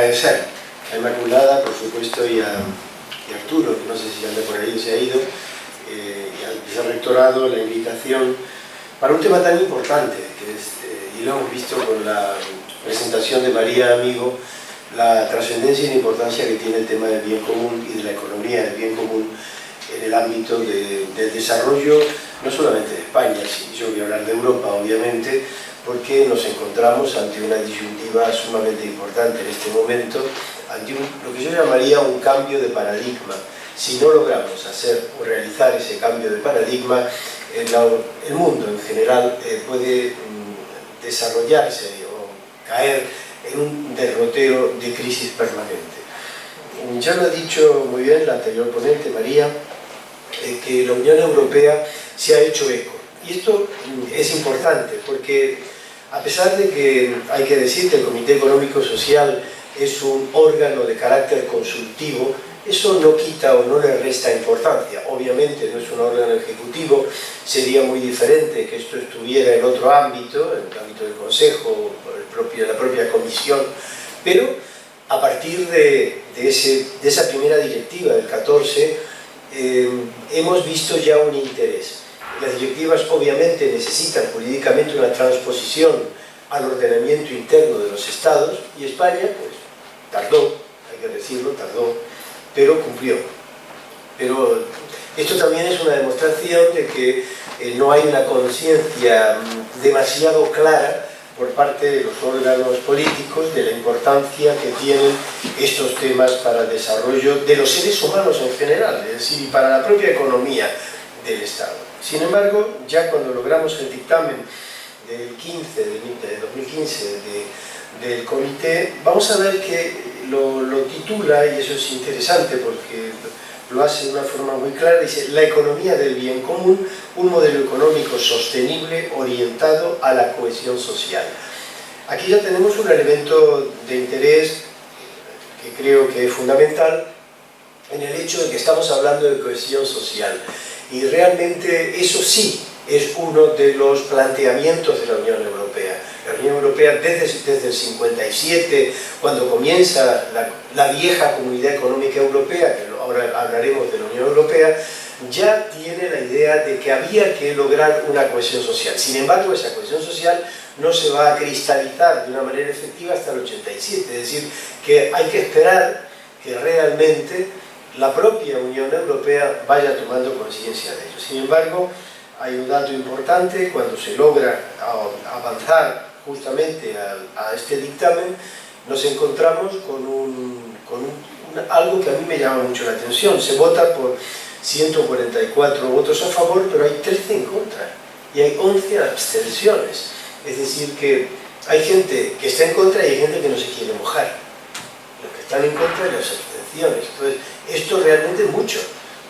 agradecer a Inmaculada, por supuesto, y a Arturo, que no sé si anda por ahí o se ha ido, y al vicerrectorado la invitación para un tema tan importante, que es, y lo hemos visto con la presentación de María Amigo, la trascendencia y la importancia que tiene el tema del bien común y de la economía del bien común en el ámbito del desarrollo, no solamente de España, sino yo voy a hablar de Europa, obviamente, porque nos encontramos ante una disyuntiva sumamente importante en este momento, ante lo que yo llamaría un cambio de paradigma. Si no logramos hacer o realizar ese cambio de paradigma, el mundo en general puede desarrollarse o caer en un derrotero de crisis permanente. Ya lo ha dicho muy bien la anterior ponente, María, que la Unión Europea se ha hecho eco. Y esto es importante porque, a pesar de que hay que decir que el Comité Económico Social es un órgano de carácter consultivo, eso no quita o no le resta importancia. Obviamente no es un órgano ejecutivo, sería muy diferente que esto estuviera en otro ámbito, en el ámbito del Consejo, la propia Comisión, pero a partir de esa primera directiva del 14, hemos visto ya un interés. Las directivas obviamente necesitan jurídicamente una transposición al ordenamiento interno de los Estados, y España pues tardó, hay que decirlo, tardó, pero cumplió. Pero esto también es una demostración de que no hay una conciencia demasiado clara por parte de los órganos políticos de la importancia que tienen estos temas para el desarrollo de los seres humanos en general, es decir, y para la propia economía del Estado. Sin embargo, ya cuando logramos el dictamen del 2015 del comité, vamos a ver que lo titula, y eso es interesante porque lo hace de una forma muy clara, dice: la economía del bien común, un modelo económico sostenible orientado a la cohesión social. Aquí ya tenemos un elemento de interés que creo que es fundamental en el hecho de que estamos hablando de cohesión social, y realmente eso sí es uno de los planteamientos de la Unión Europea. La Unión Europea desde el 57, cuando comienza la vieja Comunidad Económica Europea, que ahora hablaremos de la Unión Europea, ya tiene la idea de que había que lograr una cohesión social. Sin embargo, esa cohesión social no se va a cristalizar de una manera efectiva hasta el 87, es decir, que hay que esperar que realmente la propia Unión Europea vaya tomando conciencia de ello. Sin embargo, hay un dato importante: cuando se logra avanzar justamente a este dictamen, nos encontramos con algo que a mí me llama mucho la atención. Se vota por 144 votos a favor, pero hay 13 en contra y hay 11 abstenciones. Es decir, que hay gente que está en contra y hay gente que no se quiere mojar. Los que están en contra y las abstenciones. Entonces, esto realmente es mucho,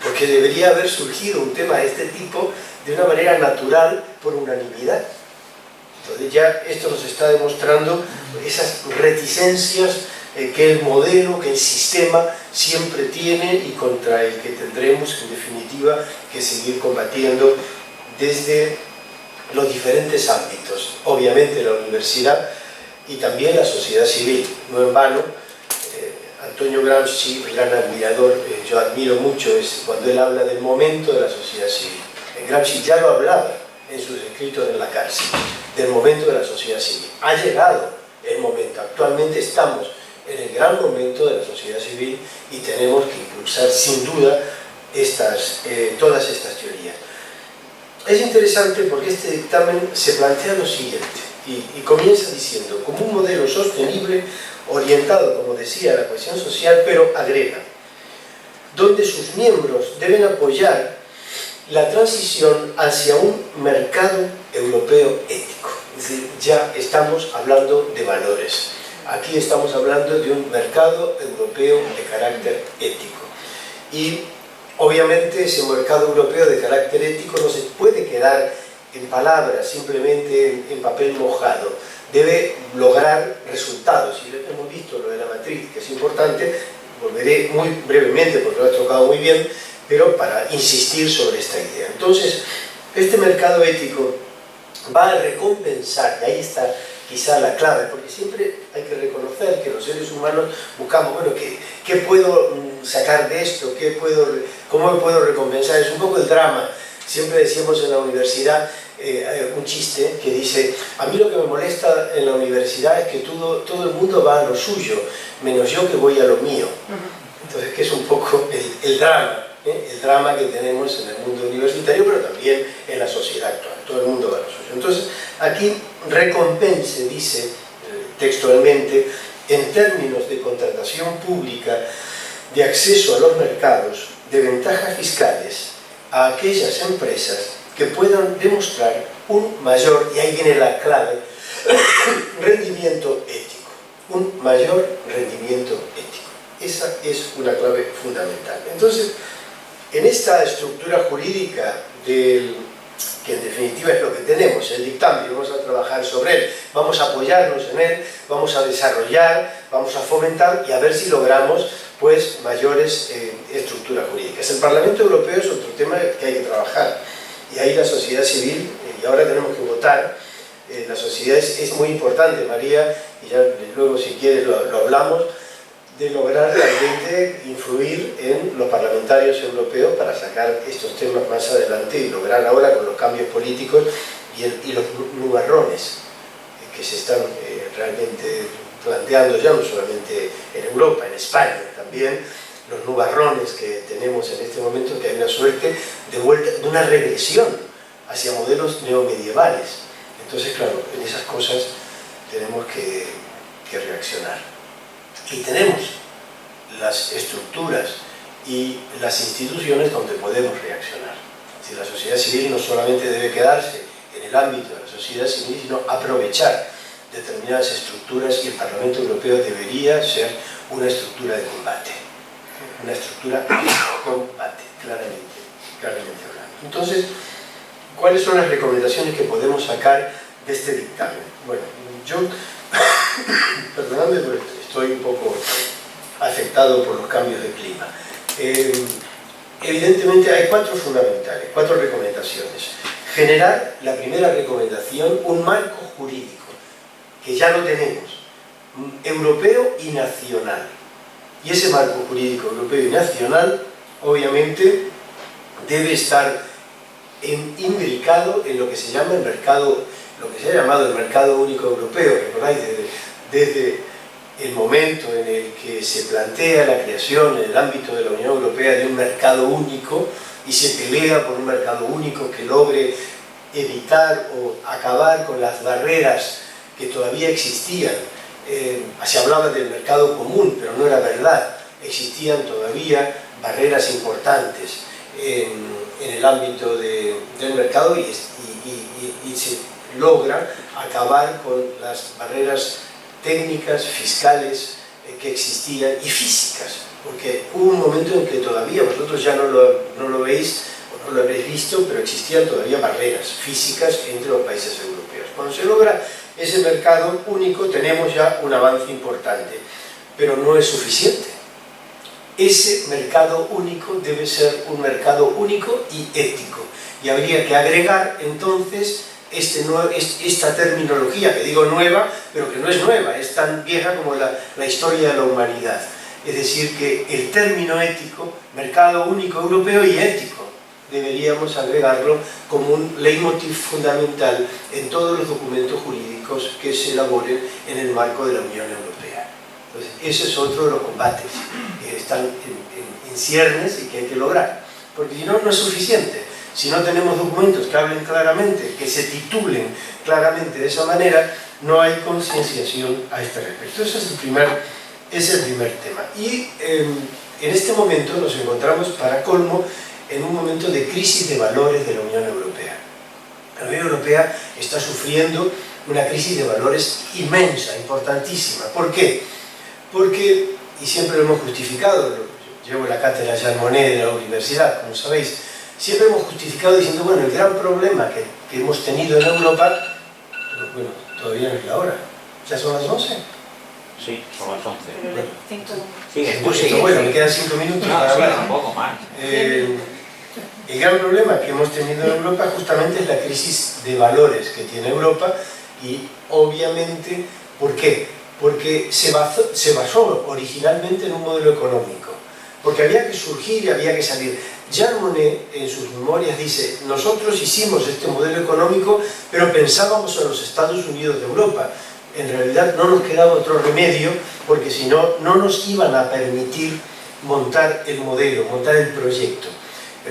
porque debería haber surgido un tema de este tipo de una manera natural, por unanimidad. Entonces ya esto nos está demostrando esas reticencias que el modelo, que el sistema siempre tiene, y contra el que tendremos en definitiva que seguir combatiendo desde los diferentes ámbitos. Obviamente la universidad y también la sociedad civil. No en vano, Antonio Gramsci, un gran admirador, yo admiro mucho cuando él habla del momento de la sociedad civil. Gramsci ya lo hablaba en sus escritos en la cárcel, del momento de la sociedad civil. Ha llegado el momento, actualmente estamos en el gran momento de la sociedad civil y tenemos que impulsar sin duda todas estas teorías. Es interesante porque este dictamen se plantea lo siguiente, y comienza diciendo: como un modelo sostenible orientado, como decía, a la cohesión social, pero agrega, donde sus miembros deben apoyar la transición hacia un mercado europeo ético. Es decir, ya estamos hablando de valores. Aquí estamos hablando de un mercado europeo de carácter ético. Y obviamente ese mercado europeo de carácter ético no se puede quedar en palabras, simplemente en papel mojado. Debe lograr resultados. Y hemos visto lo de la matriz, que es importante. Volveré muy brevemente porque lo he tocado muy bien, pero para insistir sobre esta idea. Entonces, este mercado ético va a recompensar, y ahí está quizá la clave, porque siempre hay que reconocer que los seres humanos buscamos, bueno, ¿qué puedo sacar de esto? ¿Cómo me puedo recompensar? Es un poco el drama. Siempre decíamos en la universidad un chiste que dice: a mí lo que me molesta en la universidad es que todo el mundo va a lo suyo, menos yo que voy a lo mío. Entonces, que es un poco el drama, el drama que tenemos en el mundo universitario, pero también en la sociedad actual. Todo el mundo va a lo suyo. Entonces, aquí recompense, dice textualmente, en términos de contratación pública, de acceso a los mercados, de ventajas fiscales, a aquellas empresas que puedan demostrar un mayor, y ahí viene la clave, rendimiento ético. Un mayor rendimiento ético. Esa es una clave fundamental. Entonces, en esta estructura jurídica que en definitiva es lo que tenemos, el dictamen, vamos a trabajar sobre él, vamos a apoyarnos en él, vamos a desarrollar, vamos a fomentar y a ver si logramos pues mayores estructuras jurídicas. El Parlamento Europeo es otro tema que hay que trabajar, y ahí la sociedad civil, y ahora tenemos que votar, la sociedad es muy importante, María, y ya luego si quieres lo hablamos, de lograr realmente influir en los parlamentarios europeos para sacar estos temas más adelante y lograr ahora con los cambios políticos y los nubarrones que se están realmente planteando ya no solamente en Europa, en España también, los nubarrones que tenemos en este momento, que hay una suerte de vuelta, de una regresión hacia modelos neomedievales. Entonces, claro, en esas cosas tenemos que reaccionar. Y tenemos las estructuras y las instituciones donde podemos reaccionar. Si la sociedad civil no solamente debe quedarse en el ámbito de la sociedad civil, sino aprovechar determinadas estructuras, y el Parlamento Europeo debería ser una estructura de combate. Una estructura de combate, claramente hablando. Entonces, ¿cuáles son las recomendaciones que podemos sacar de este dictamen? Bueno, yo, perdonadme, pero estoy un poco afectado por los cambios de clima. Evidentemente hay cuatro fundamentales, cuatro recomendaciones. Generar, la primera recomendación, un marco jurídico, que ya lo tenemos, europeo y nacional. Y ese marco jurídico europeo y nacional, obviamente, debe estar imbricado en lo que se llama el mercado, lo que se ha llamado el mercado único europeo. ¿Recordáis? Desde el momento en el que se plantea la creación en el ámbito de la Unión Europea de un mercado único y se pelea por un mercado único que logre evitar o acabar con las barreras que todavía existían. Se hablaba del mercado común, pero no era verdad. Existían todavía barreras importantes en el ámbito del mercado y se logra acabar con las barreras técnicas, fiscales que existían y físicas, porque hubo un momento en que todavía, vosotros ya no lo veis o no lo habréis visto, pero existían todavía barreras físicas entre los países europeos. Cuando se logra ese mercado único tenemos ya un avance importante, pero no es suficiente. Ese mercado único debe ser un mercado único y ético, y habría que agregar entonces esta terminología, que digo nueva, pero que no es nueva, es tan vieja como la historia de la humanidad. Es decir, que el término ético, mercado único europeo y ético, deberíamos agregarlo como un leitmotiv fundamental en todos los documentos jurídicos que se elaboren en el marco de la Unión Europea. Entonces, ese es otro de los combates que están en ciernes y que hay que lograr, porque si no, no es suficiente. Si no tenemos documentos que hablen claramente, que se titulen claramente de esa manera, no hay concienciación a este respecto. Ese es el primer tema. Y en este momento nos encontramos, para colmo, en un momento de crisis de valores de la Unión Europea. La Unión Europea está sufriendo una crisis de valores inmensa, importantísima. ¿Por qué? Porque, y siempre lo hemos justificado, llevo la cátedra Jean Monnet de la universidad, como sabéis, siempre hemos justificado diciendo, bueno, el gran problema que hemos tenido en Europa, pero bueno, todavía no es la hora. ¿Ya son las 11? Sí, son las 11. Bueno, Sí, bueno, me quedan 5 minutos para hablar. Un poco más. El gran problema que hemos tenido en Europa justamente es la crisis de valores que tiene Europa, Y obviamente, ¿por qué? Porque se basó originalmente en un modelo económico, porque había que surgir y había que salir. Jean Monnet, en sus memorias, dice: nosotros hicimos este modelo económico, pero pensábamos en los Estados Unidos de Europa. En realidad no nos quedaba otro remedio, porque si no, no nos iban a permitir montar el modelo, montar el proyecto.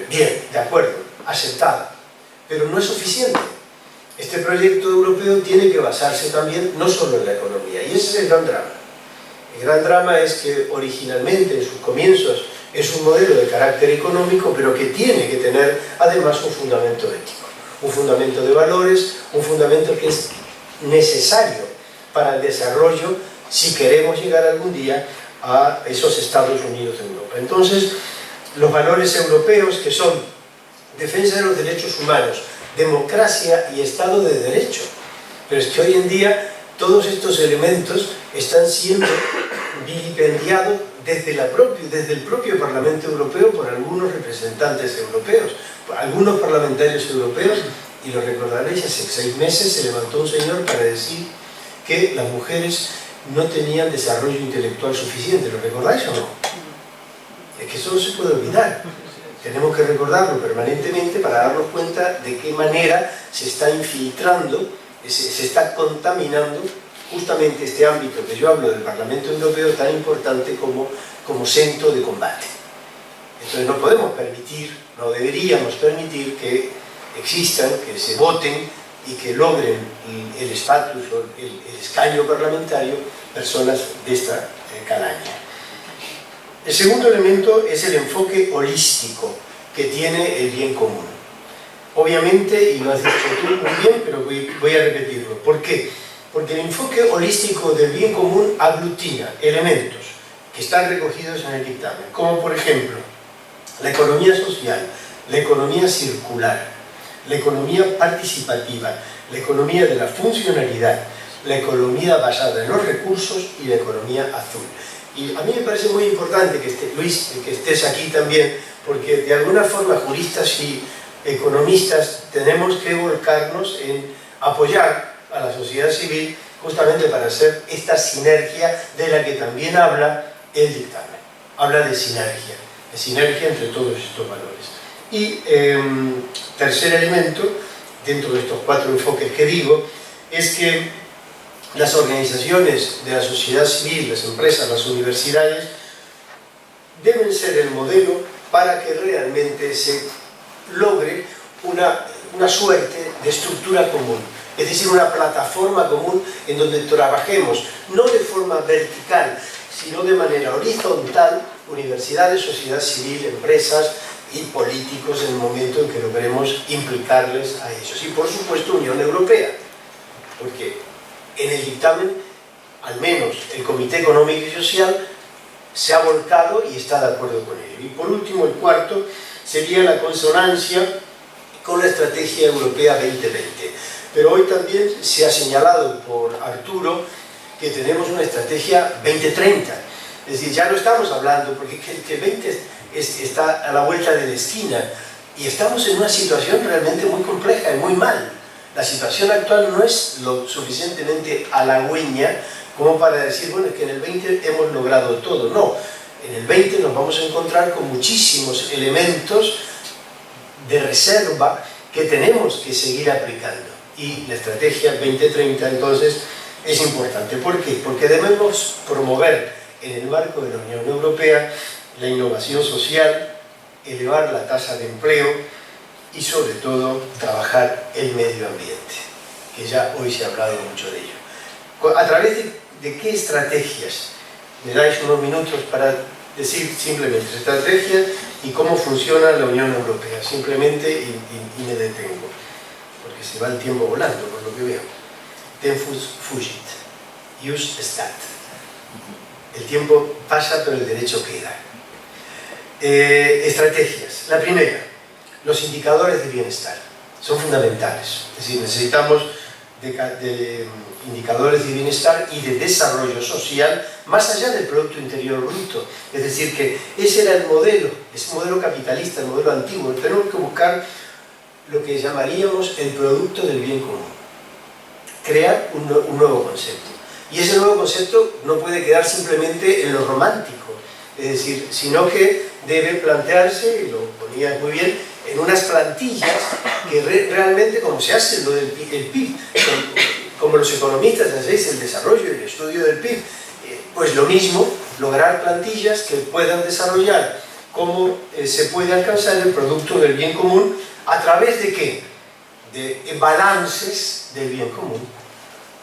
Bien, de acuerdo, aceptado, pero no es suficiente. Este proyecto europeo tiene que basarse también no solo en la economía, y ese es el gran drama. El gran drama es que originalmente, en sus comienzos, es un modelo de carácter económico, pero que tiene que tener además un fundamento ético, un fundamento de valores, un fundamento que es necesario para el desarrollo si queremos llegar algún día a esos Estados Unidos de Europa. Entonces, los valores europeos, que son defensa de los derechos humanos, democracia y Estado de Derecho. Pero es que hoy en día todos estos elementos están siendo vilipendiados desde el propio Parlamento Europeo por algunos representantes europeos, por algunos parlamentarios europeos, y lo recordaréis, hace 6 meses se levantó un señor para decir que las mujeres no tenían desarrollo intelectual suficiente. ¿Lo recordáis o no? Es que eso no se puede olvidar. Tenemos que recordarlo permanentemente para darnos cuenta de qué manera se está infiltrando, se está contaminando justamente este ámbito que yo hablo del Parlamento Europeo, tan importante como centro de combate. Entonces no podemos permitir, no deberíamos permitir que existan, que se voten y que logren el estatus o el escaño parlamentario personas de esta calaña. El segundo elemento es el enfoque holístico que tiene el bien común. Obviamente, y lo has dicho tú muy bien, pero voy a repetirlo. ¿Por qué? Porque el enfoque holístico del bien común aglutina elementos que están recogidos en el dictamen, como por ejemplo la economía social, la economía circular, la economía participativa, la economía de la funcionalidad, la economía basada en los recursos y la economía azul. Y a mí me parece muy importante que Luis, que estés aquí también, porque de alguna forma juristas y economistas tenemos que volcarnos en apoyar a la sociedad civil justamente para hacer esta sinergia de la que también habla el dictamen. Habla de sinergia entre todos estos valores. Y tercer elemento, dentro de estos 4 enfoques que digo, es que las organizaciones de la sociedad civil, las empresas, las universidades, deben ser el modelo para que realmente se logre una suerte de estructura común, es decir, una plataforma común en donde trabajemos, no de forma vertical, sino de manera horizontal, universidades, sociedad civil, empresas y políticos en el momento en que logremos implicarles a ellos. Y por supuesto Unión Europea, porque en el dictamen, al menos el Comité Económico y Social se ha volcado y está de acuerdo con ello. Y por último, el cuarto sería la consonancia con la Estrategia Europea 2020. Pero hoy también se ha señalado por Arturo que tenemos una Estrategia 2030. Es decir, ya no estamos hablando, porque el 20 está a la vuelta de la esquina y estamos en una situación realmente muy compleja y muy mal. La situación actual no es lo suficientemente halagüeña como para decir, bueno, es que en el 20 hemos logrado todo. No, en el 20 nos vamos a encontrar con muchísimos elementos de reserva que tenemos que seguir aplicando. Y la Estrategia 2030 entonces es importante. ¿Por qué? Porque debemos promover en el marco de la Unión Europea la innovación social, elevar la tasa de empleo, y sobre todo trabajar el medio ambiente, que ya hoy se ha hablado mucho de ello. ¿A través de qué estrategias? Me dais unos minutos para decir simplemente estrategias y cómo funciona la Unión Europea, simplemente, y me detengo, porque se va el tiempo volando, por lo que veo. Tempus fugit, ius stat. El tiempo pasa, pero el derecho queda. Estrategias. La primera, los indicadores de bienestar son fundamentales, es decir, necesitamos de indicadores de bienestar y de desarrollo social más allá del Producto Interior Bruto, es decir, que ese era el modelo, ese modelo capitalista, el modelo antiguo. Tenemos que buscar lo que llamaríamos el producto del bien común. crear un nuevo concepto. Y ese nuevo concepto no puede quedar simplemente en lo romántico, es decir, sino que debe plantearse, y lo ponía muy bien, en unas plantillas que realmente, como se hace lo del PIB, como los economistas hacéis el desarrollo y el estudio del PIB, pues lo mismo, lograr plantillas que puedan desarrollar cómo se puede alcanzar el producto del bien común a través de ¿qué? De balances del bien común.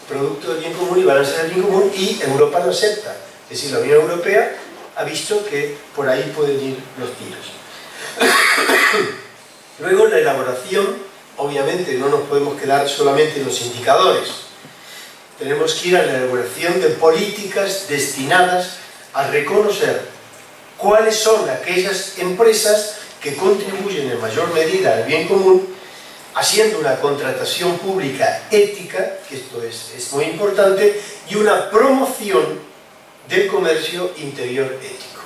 Producto del bien común y balances del bien común, y Europa lo acepta. Es decir, la Unión Europea ha visto que por ahí pueden ir los tiros. Luego, la elaboración, obviamente no nos podemos quedar solamente en los indicadores. Tenemos que ir a la elaboración de políticas destinadas a reconocer cuáles son aquellas empresas que contribuyen en mayor medida al bien común, haciendo una contratación pública ética, que esto es muy importante, y una promoción del comercio interior ético.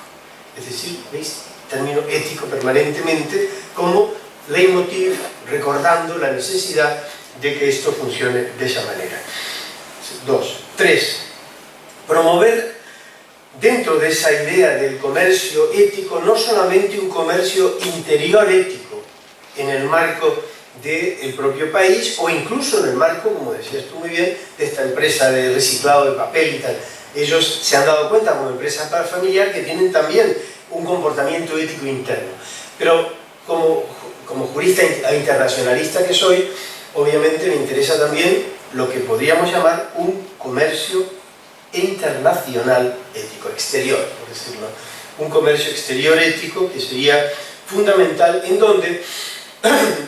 Es decir, ¿veis? Término ético permanentemente como leitmotiv, recordando la necesidad de que esto funcione de esa manera. 2. 3. Promover dentro de esa idea del comercio ético no solamente un comercio interior ético en el marco del propio país, o incluso en el marco, como decías tú muy bien, de esta empresa de reciclado de papel y tal. Ellos se han dado cuenta como empresa familiar que tienen también un comportamiento ético interno. Pero como jurista internacionalista que soy, obviamente me interesa también lo que podríamos llamar un comercio internacional ético, exterior, por decirlo. Un comercio exterior ético que sería fundamental, en donde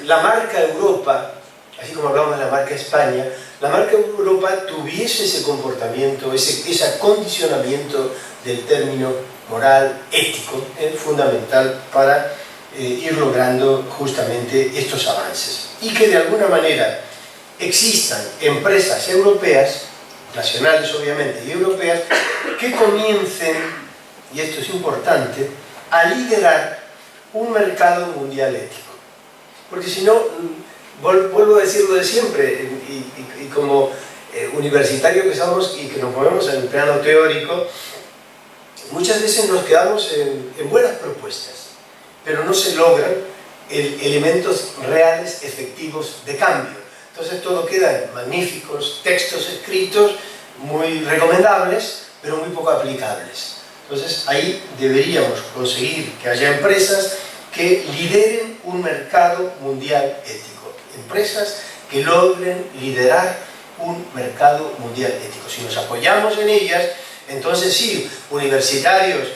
la marca Europa, así como hablamos de la marca España, la marca Europa tuviese ese comportamiento, ese acondicionamiento del término moral, ético, fundamental para ir logrando justamente estos avances. Y que de alguna manera existan empresas europeas, nacionales obviamente y europeas, que comiencen, y esto es importante, a liderar un mercado mundial ético. Porque si no, vuelvo a decir lo de siempre, y como universitario que somos y que nos movemos en el plano teórico, muchas veces nos quedamos en buenas propuestas, pero no se logran elementos reales, efectivos de cambio. Entonces todo queda en magníficos textos escritos, muy recomendables, pero muy poco aplicables. Entonces ahí deberíamos conseguir que haya empresas que lideren un mercado mundial ético. Empresas que logren liderar un mercado mundial ético. Si nos apoyamos en ellas, entonces sí, universitarios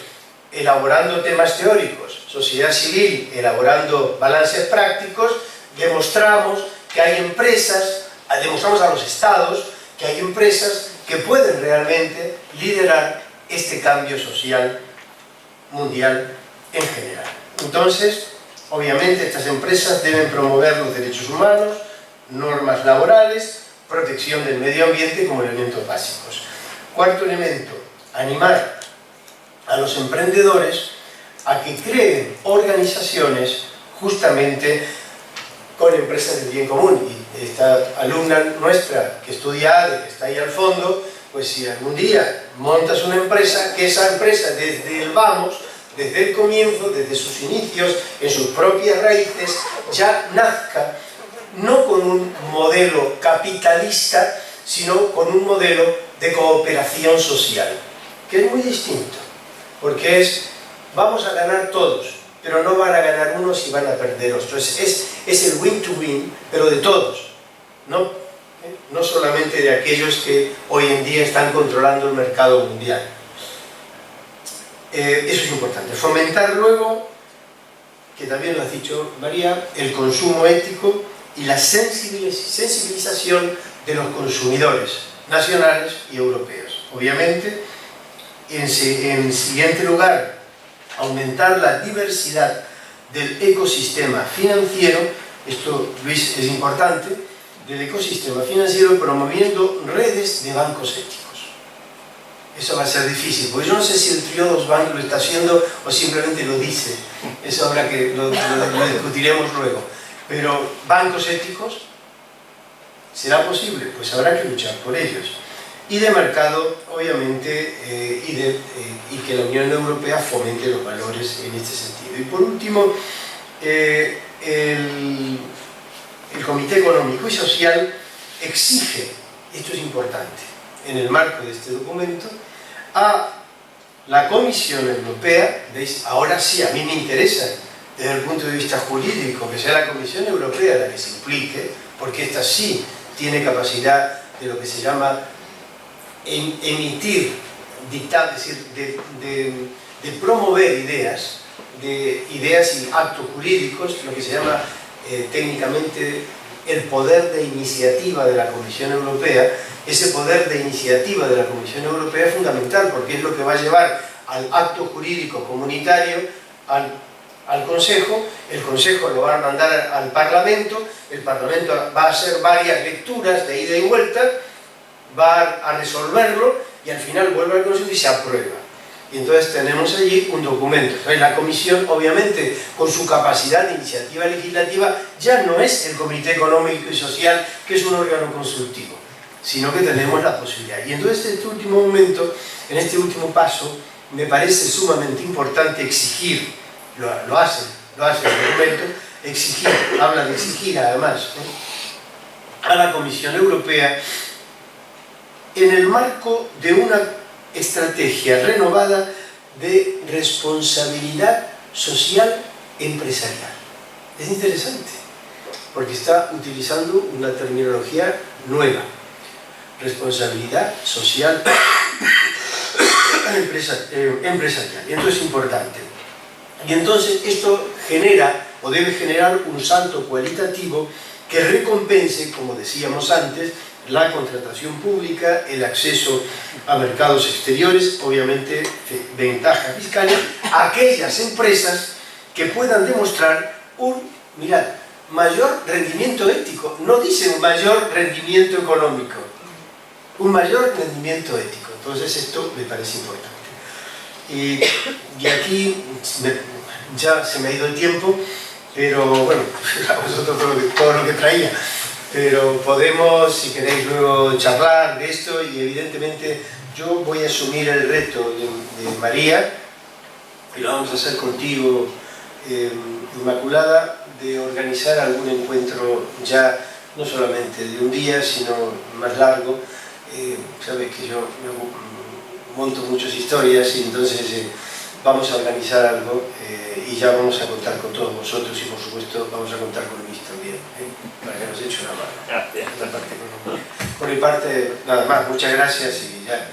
elaborando temas teóricos, sociedad civil elaborando balances prácticos, demostramos que hay empresas, demostramos a los estados que hay empresas que pueden realmente liderar este cambio social mundial en general. Entonces, obviamente estas empresas deben promover los derechos humanos, normas laborales, protección del medio ambiente como elementos básicos. Cuarto elemento, animar a los emprendedores a que creen organizaciones justamente con empresas del bien común. Y esta alumna nuestra que estudia ADE, que está ahí al fondo, pues si algún día montas una empresa, que esa empresa desde el vamos, desde el comienzo, desde sus inicios, en sus propias raíces, ya nazca no con un modelo capitalista, sino con un modelo de cooperación social, que es muy distinto, porque vamos a ganar todos, pero no van a ganar unos y van a perder otros. Es el win-to-win, pero de todos, no solamente de aquellos que hoy en día están controlando el mercado mundial. Eso es importante. Fomentar luego, que también lo has dicho María, el consumo ético y la sensibilización de los consumidores nacionales y europeos. Obviamente, en siguiente lugar, aumentar la diversidad del ecosistema financiero, esto Luis es importante, del ecosistema financiero, promoviendo redes de bancos éticos. Eso va a ser difícil, porque yo no sé si el trío de los bancos lo está haciendo o simplemente lo dice. Eso habrá que lo discutiremos luego. Pero bancos éticos ¿Será posible? Pues habrá que luchar por ellos. Y de mercado, obviamente, y que la Unión Europea fomente los valores en este sentido. Y por último, el Comité Económico y Social exige, esto es importante, en el marco de este documento, a la Comisión Europea, ¿veis? Ahora sí, a mí me interesa, desde el punto de vista jurídico, que sea la Comisión Europea la que se implique, porque esta sí tiene capacidad de lo que se llama emitir dictados, es decir, de promover ideas y actos jurídicos, lo que se llama técnicamente el poder de iniciativa de la Comisión Europea. Ese poder de iniciativa de la Comisión Europea es fundamental porque es lo que va a llevar al acto jurídico comunitario al Consejo, el Consejo lo va a mandar al Parlamento, el Parlamento va a hacer varias lecturas de ida y vuelta, va a resolverlo y al final vuelve al Consejo y se aprueba. Y entonces tenemos allí un documento. Entonces la Comisión, obviamente, con su capacidad de iniciativa legislativa, ya no es el Comité Económico y Social, que es un órgano consultivo, sino que tenemos la posibilidad. Y entonces en este último momento, en este último paso, me parece sumamente importante exigir, lo hace el documento, exigir, habla de exigir además, a la Comisión Europea, en el marco de una estrategia renovada de responsabilidad social empresarial. Es interesante, porque está utilizando una terminología nueva. Responsabilidad social empresarial. Y esto es importante. Y entonces esto genera, o debe generar, un salto cualitativo que recompense, como decíamos antes, la contratación pública, el acceso a mercados exteriores, obviamente ventajas fiscales, a aquellas empresas que puedan demostrar mirad, mayor rendimiento ético, no dice un mayor rendimiento económico, un mayor rendimiento ético. Entonces esto me parece importante. Y aquí ya se me ha ido el tiempo, pero bueno, a vosotros todo lo que traía. Pero podemos, si queréis, luego charlar de esto y evidentemente yo voy a asumir el reto de María, y lo vamos a hacer contigo, Inmaculada, de organizar algún encuentro ya, no solamente de un día, sino más largo. Sabes que yo monto muchas historias y entonces vamos a organizar algo y ya vamos a contar con todos vosotros y por supuesto vamos a contar con Luis también, para que nos eche una mano. Gracias. Por mi parte, nada más, muchas gracias y ya.